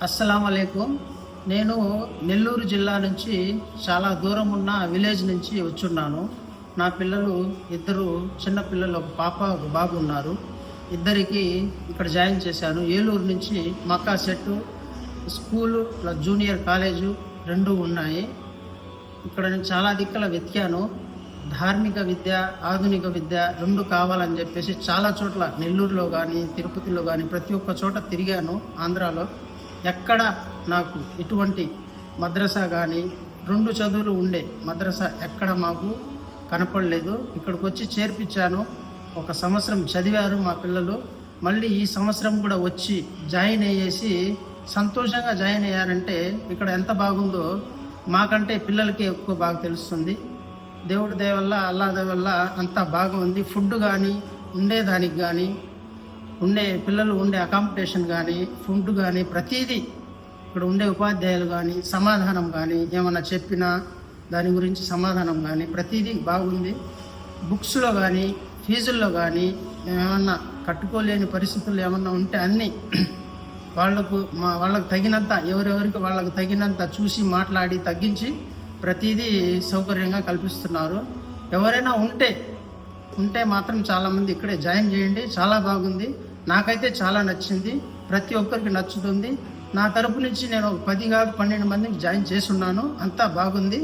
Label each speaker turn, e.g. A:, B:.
A: అస్సలాము అలైకుం. నేను నెల్లూరు జిల్లా నుంచి చాలా దూరం ఉన్న విలేజ్ నుంచి వచ్చున్నాను. నా పిల్లలు ఇద్దరు చిన్న పిల్లలు, ఒక పాప ఒక బాబు ఉన్నారు. ఇద్దరికి ఇక్కడ జాయిన్ చేశాను. ఏలూరు నుంచి Makka Settu school plus junior college రెండు ఉన్నాయి. ఇక్కడ నేను చాలా దిక్కుల వెతికాను. ధార్మిక విద్య, ఆధునిక విద్య రెండు కావాలని చెప్పేసి చాలా చోట్ల నెల్లూరులో కానీ తిరుపతిలో కానీ ప్రతి ఒక్క చోట తిరిగాను. ఆంధ్రాలో ఎక్కడ నాకు ఇటువంటి మద్రసా కానీ రెండు చదువులు ఉండే మద్రసా ఎక్కడ మాకు కనపడలేదు. ఇక్కడికి వచ్చి చేర్పించాను. ఒక సంవత్సరం చదివారు మా పిల్లలు. మళ్ళీ ఈ సంవత్సరం కూడా వచ్చి జాయిన్ అయ్యేసి సంతోషంగా జాయిన్ అయ్యారంటే ఇక్కడ ఎంత బాగుందో మాకంటే పిల్లలకి ఎక్కువ బాగా తెలుస్తుంది. దేవుడి దయ వల్ల, అల్లా దయ వల్ల అంతా బాగా ఉంది. ఫుడ్ కానీ ఉండేదానికి కానీ పిల్లలు ఉండే అకామిడేషన్ కానీ ఫుడ్ కానీ ప్రతీదీ ఇక్కడ ఉండే ఉపాధ్యాయులు కానీ సమాధానం కానీ ఏమన్నా చెప్పినా దాని గురించి సమాధానం కానీ ప్రతీదీ బాగుంది. బుక్స్లో కానీ ఫీజుల్లో కానీ ఏమన్నా కట్టుకోలేని పరిస్థితులు ఏమన్నా ఉంటే అన్నీ వాళ్ళకు తగినంత ఎవరెవరికి వాళ్ళకు తగినంత చూసి మాట్లాడి తగ్గించి ప్రతీదీ సౌకర్యంగా కల్పిస్తున్నారు. ఎవరైనా ఉంటే మాత్రం చాలామంది ఇక్కడే జాయిన్ చేయండి. చాలా బాగుంది. నాకైతే చాలా నచ్చింది. ప్రతి ఒక్కరికి నచ్చుతుంది. నా తరపు నుంచి నేను 10 కాదు 12 మందిని జాయిన్ చేసి ఉన్నాను. అంతా బాగుంది.